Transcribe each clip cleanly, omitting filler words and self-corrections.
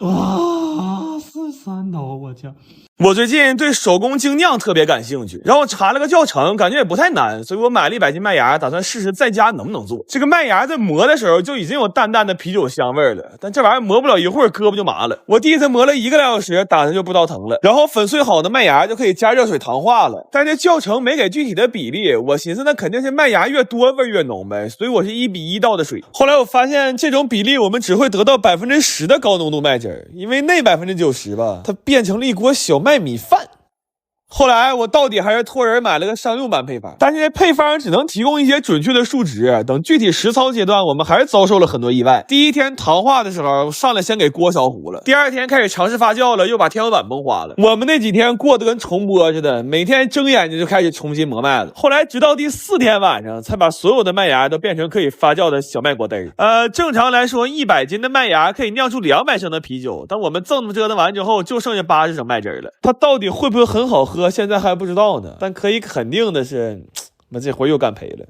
哇，43刀，我天！我最近对手工精酿特别感兴趣，然后查了个教程，感觉也不太难，所以我买了100斤麦芽，打算试试在家能不能做。这个麦芽在磨的时候就已经有淡淡的啤酒香味了，但这玩意儿磨不了一会儿，胳膊就麻了。我第一次磨了1个来小时，打算就不知道疼了。然后粉碎好的麦芽就可以加热水糖化了，但这教程没给具体的比例，我寻思那肯定是麦芽越多味越浓呗，所以我是1比1倒的水。后来我发现这种比例我们只会得到10%的高浓度麦汁，因为那90%吧，它变成了一锅小麦米饭。后来我到底还是托人买了个商用版配方，但是这配方只能提供一些准确的数值，等具体实操阶段我们还是遭受了很多意外。第一天糖化的时候上来先给锅烧糊了，第二天开始尝试发酵了，又把天花板崩花了。我们那几天过得跟重播似的，每天睁眼睛就开始重新磨麦子。后来直到第4天晚上才把所有的麦芽都变成可以发酵的小麦果汁。正常来说100斤的麦芽可以酿出200升的啤酒，但我们这么折腾完之后就剩下80升麦汁了。它到底会不会很好喝现在还不知道呢，但可以肯定的是，我这回又干赔了。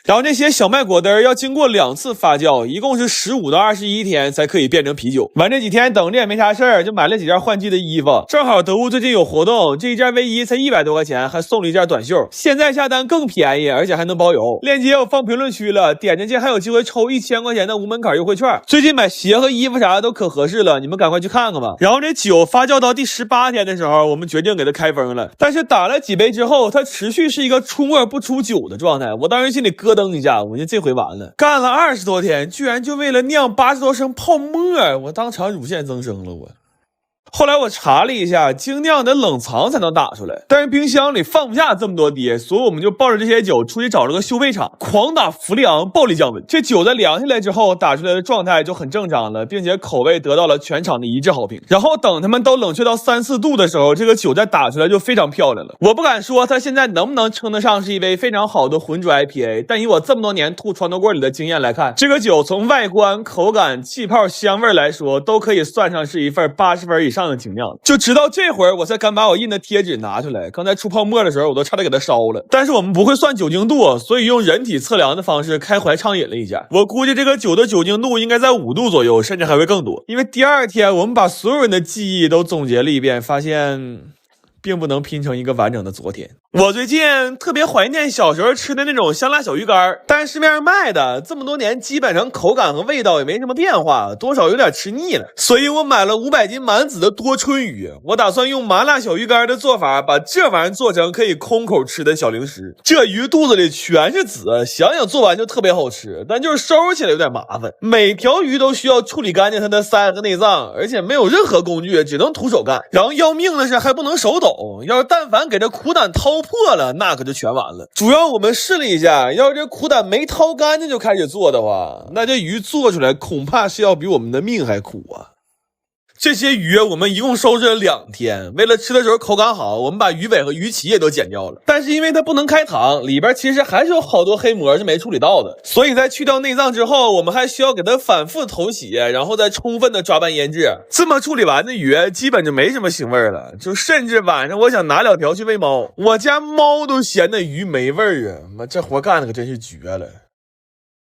然后这些小麦果汁要经过2次发酵，一共是15到21天才可以变成啤酒。完这几天等着也没啥事儿，就买了几件换季的衣服。正好得物最近有活动，这一件卫衣才100多块钱，还送了一件短袖。现在下单更便宜，而且还能包邮。链接我放评论区了，点进去还有机会抽1000块钱的无门槛优惠券。最近买鞋和衣服啥的都可合适了，你们赶快去看看吧。然后这酒发酵到第18天的时候，我们决定给它开封了。但是打了几杯之后，它持续是一个出沫不出酒的状态。我当时心里咯噔一下，我就这回完了，干了20多天，居然就为了酿80多升泡沫，我当场乳腺增生了我。后来我查了一下，精酿得冷藏才能打出来，但是冰箱里放不下这么多滴，所以我们就抱着这些酒出去找了个修配厂，狂打氟利昂暴力降温。这酒在凉下来之后打出来的状态就很正常了，并且口味得到了全场的一致好评。然后等他们都冷却到3、4度的时候，这个酒再打出来就非常漂亮了。我不敢说它现在能不能称得上是一杯非常好的浑浊 IPA， 但以我这么多年吐床头柜里的经验来看，这个酒从外观、口感、气泡、香味来说，都可以算上是一份80分以上的精酿。就直到这会儿我才敢把我印的贴纸拿出来，刚才出泡沫的时候我都差点给它烧了。但是我们不会算酒精度，所以用人体测量的方式开怀畅饮了一下。我估计这个酒的酒精度应该在5度左右，甚至还会更多。因为第2天我们把所有人的记忆都总结了一遍，发现并不能拼成一个完整的昨天。我最近特别怀念小时候吃的那种香辣小鱼干，但是市面上卖的这么多年基本上口感和味道也没什么变化，多少有点吃腻了。所以我买了500斤满籽的多春鱼，我打算用麻辣小鱼干的做法把这玩意儿做成可以空口吃的小零食。这鱼肚子里全是籽，想想做完就特别好吃，但就是收起来有点麻烦，每条鱼都需要处理干净它的鳃和内脏，而且没有任何工具，只能徒手干。然后要命的是还不能手抖，要是但凡给这苦胆掏破了，那可就全完了。主要我们试了一下，要是这苦胆没掏干净就开始做的话，那这鱼做出来恐怕是要比我们的命还苦啊。这些鱼我们一共收拾了2天，为了吃的时候口感好，我们把鱼尾和鱼鳍也都剪掉了。但是因为它不能开膛，里边其实还是有好多黑膜是没处理到的，所以在去掉内脏之后，我们还需要给它反复头洗，然后再充分的抓拌腌制。这么处理完的鱼基本就没什么腥味了，就甚至晚上我想拿2条去喂猫，我家猫都嫌那鱼没味儿啊！妈，这活干的可真是绝了。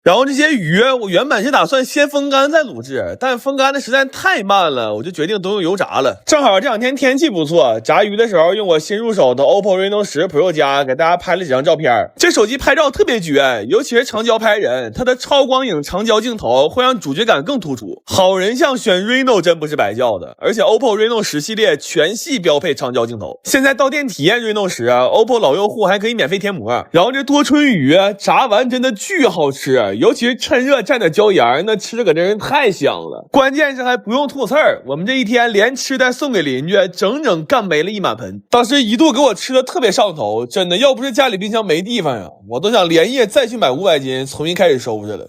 然后这些鱼我原本是打算先风干再卤制，但风干的实在太慢了，我就决定都用油炸了。正好这2天天气不错，炸鱼的时候用我新入手的 OPPO Reno 10 Pro 加给大家拍了几张照片。这手机拍照特别绝，尤其是长焦拍人，它的超光影长焦镜头会让主角感更突出。好人像选 Reno 真不是白叫的，而且 OPPO Reno 10系列全系标配长焦镜头。现在到店体验 Reno 10 OPPO 老用户还可以免费贴膜。然后这多春鱼炸完真的巨好吃，尤其是趁热蘸点椒盐，那吃着可真是太香了。关键是还不用吐刺儿，我们这一天连吃带送给邻居，整整干没了1满盆。当时一度给我吃的特别上头，真的要不是家里冰箱没地方呀，我都想连夜再去买500斤重新开始收拾了。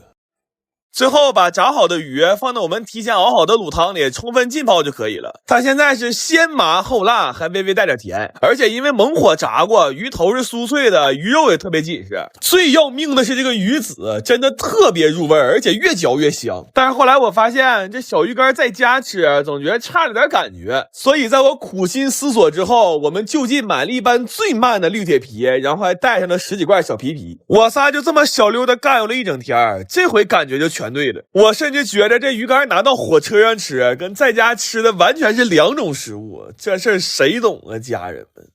最后把炸好的鱼放到我们提前熬好的卤汤里，充分浸泡就可以了。它现在是先麻后辣，还微微带点甜，而且因为猛火炸过，鱼头是酥脆的，鱼肉也特别紧实。最要命的是这个鱼籽真的特别入味，而且越嚼越香。但是后来我发现这小鱼干在家吃总觉得差了点感觉，所以在我苦心思索之后，我们就近买了一般最慢的绿铁皮，然后还带上了10几罐小皮皮。我仨就这么小溜的干游了一整天，这回感觉就全对了。我甚至觉得这鱼干拿到火车上吃跟在家吃的完全是2种食物，这事儿谁懂啊，家人们。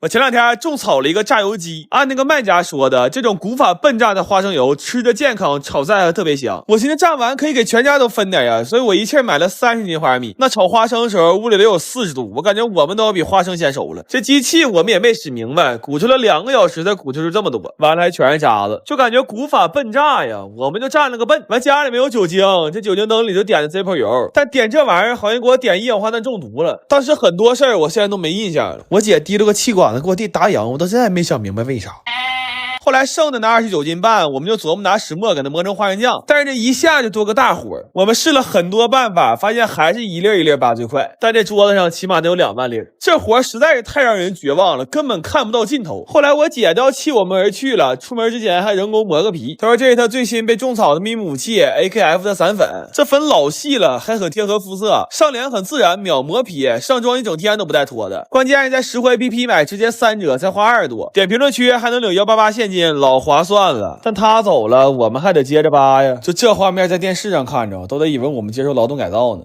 我前2天种草了一个榨油机，按那个卖家说的，这种古法笨榨的花生油吃着健康，炒菜还特别香。我寻思榨完可以给全家都分点呀，所以我一气买了30斤花生米。那炒花生的时候屋里得有40度，我感觉我们都要比花生先熟了。这机器我们也没使明白，鼓出了2个小时才鼓出出这么多，完了还全是渣子，就感觉古法笨榨呀，我们就占了个笨。完家里没有酒精，这酒精灯里就点的 Zippo 油，但点这玩意儿好像给我点一氧化碳中毒了。当时很多事儿我现在都没印象了。我姐提了个气管给我弟打烊，我到现在没想明白为啥。后来剩的那29斤半，我们就琢磨拿石磨给它磨成花生酱，但是这一下就多个大火。我们试了很多办法，发现还是一粒一粒拔最快，但这桌子上起码得有2万粒。这活实在是太让人绝望了，根本看不到尽头。后来我姐都要弃我们而去了，出门之前还人工磨个皮。她说这是她最新被种草的秘密武器 AKF 的散粉，这粉老细了，还很贴合肤色，上脸很自然，秒磨皮，上妆一整天都不带脱的。关键是在石灰 APP 买，直接3折，才花20多。点评论区还能领188现金，老划算了。但他走了，我们还得接着扒呀。就这画面在电视上看着，都得以为我们接受劳动改造呢。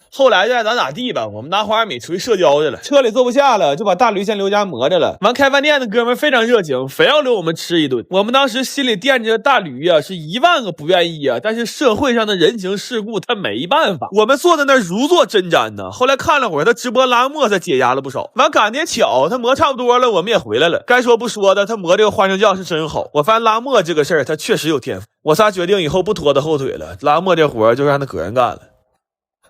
后来就爱咋地吧，我们拿花生米出去社交去了，车里坐不下了，就把大驴先留家磨着了。完开饭店的哥们非常热情，非要留我们吃一顿。我们当时心里惦记着大驴呀，是1万个不愿意啊，但是社会上的人情世故他没办法。我们坐在那如坐针毡呢。后来看了会儿他直播拉磨，才解压了不少。完赶得也巧，他磨差不多了，我们也回来了。该说不说的，他磨这个花生酱是真好。我发现拉磨这个事儿他确实有天赋。我仨决定以后不拖他后腿了，拉磨这活就让他个人干了。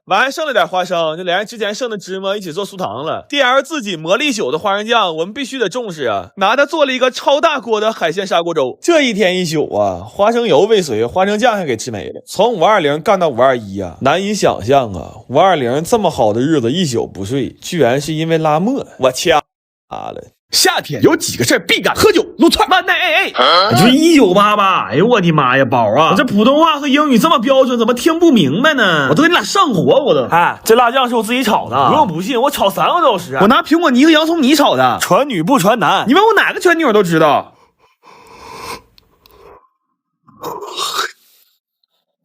完剩了点花生，就连之前剩的芝麻一起做酥糖了。DL 自己磨了一宿的花生酱，我们必须得重视啊！拿它做了一个超大锅的海鲜砂锅粥。这一天一宿啊，花生油未遂，花生酱还给吃没了。从520干到521啊，难以想象啊！520这么好的日子一宿不睡，居然是因为拉磨。我掐了。夏天有几个事儿必干：喝酒、撸串、万奈就是1988。哎呦我的妈呀，宝啊！我这普通话和英语这么标准，怎么听不明白呢？我都给你俩上火，我都。哎，这辣酱是我自己炒的，不用不信，我炒3个多小时。我拿苹果泥和洋葱泥炒的，传女不传男。你问我哪个传女我都知道。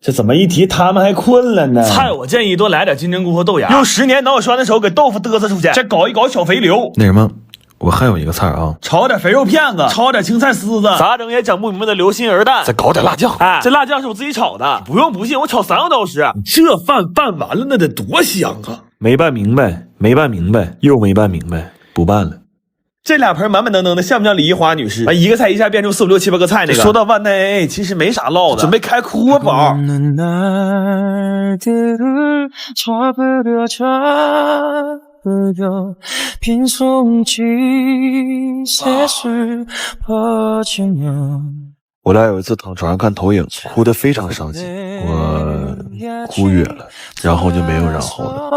这怎么一提他们还困了呢？菜我建议多来点金针菇和豆芽，用10年脑血栓的手给豆腐嘚瑟出去，再搞一搞小肥瘤。那什么。我还有一个菜啊，炒点肥肉片子，炒点青菜丝子，咋整也整不明白的流心儿蛋，再搞点辣酱。哎，这辣酱是我自己炒的，不用不信，我炒3个多小时。这饭拌完了那得多香啊！没拌明白，没拌明白，又没拌明白，不拌了。这俩盆满满登登的，像不像李一华女士？一个菜一下变出4、5、6、7、8个菜那个。说到万奈其实没啥唠的，准备开哭宝。我俩有一次躺床上看投影，哭得非常伤心，我哭哕了，然后就没有然后了。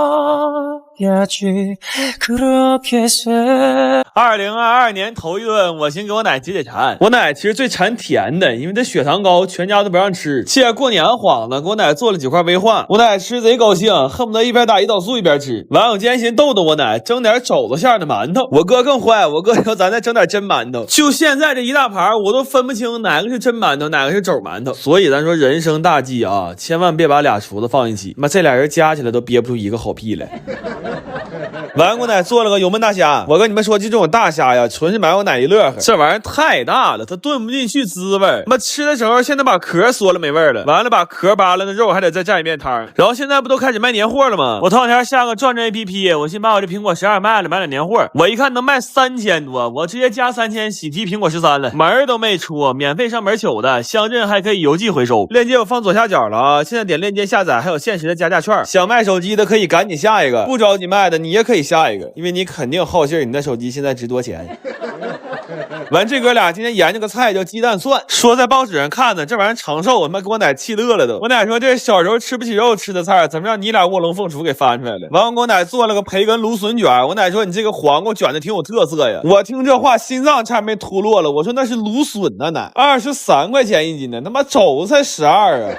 2022年头一顿，我先给我奶解解馋。我奶其实最馋甜的，因为她血糖高，全家都不让吃。记得过年晃了，给我奶做了几块威化，我奶吃贼高兴，恨不得一边打胰岛素一边吃。完，我今天寻逗逗我奶，蒸点肘子馅的馒头。我哥更坏，我哥说咱再整点真馒头。就现在这一大盘，我都分不清哪个是真馒头，哪个是肘馒头。所以咱说人生大忌啊，千万别把俩厨子放一起，妈这俩人加起来都憋不出一个好屁来。完，我奶做了个油焖大虾。我跟你们说，就这种大虾呀，纯是买我奶一乐呵。这玩意儿太大了，它炖不进去滋味。妈吃的时候，现在把壳缩了没味了。完了，把壳扒了，那肉还得再蘸一遍汤。然后现在不都开始卖年货了吗？我头两天下个转转 APP， 我寻把我这苹果12卖了，买点年货。我一看能卖3000多，我直接加3000喜提苹果13了，门都没出，免费上门取的，乡镇还可以邮寄回收。链接我放左下角了啊！现在点链接下载，还有限时的加价券。想卖手机的可以赶紧下一个，不着急卖的你也可以下一个，因为你肯定好信你的手机现在值多钱。完，这哥俩今天研究个菜叫鸡蛋蒜，说在报纸上看的，这玩意儿长寿，我他妈给我奶气乐了都。我奶说这小时候吃不起肉吃的菜，怎么让你俩卧龙凤雏给翻出来了？完，我给我奶做了个培根芦笋卷，我奶说你这个黄瓜卷的挺有特色呀。我听这话，心脏差点没突落了。我说那是芦笋呐，奶，23块钱一斤呢，他妈肘才12啊！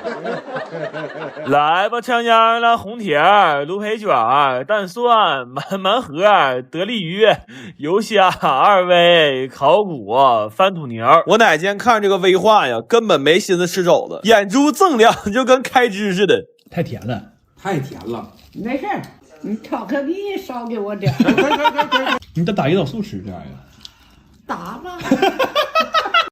来吧，强家来红帖、芦培卷、蛋蒜、满盒、得利鱼、油虾、2味、烤骨、翻土牛。我奶今天看这个威化呀，根本没心思吃肘子，眼珠锃亮，就跟开支似的。太甜了，太甜了。没事，你巧克力少给我点。你得打胰岛素吃这玩意儿。打吧。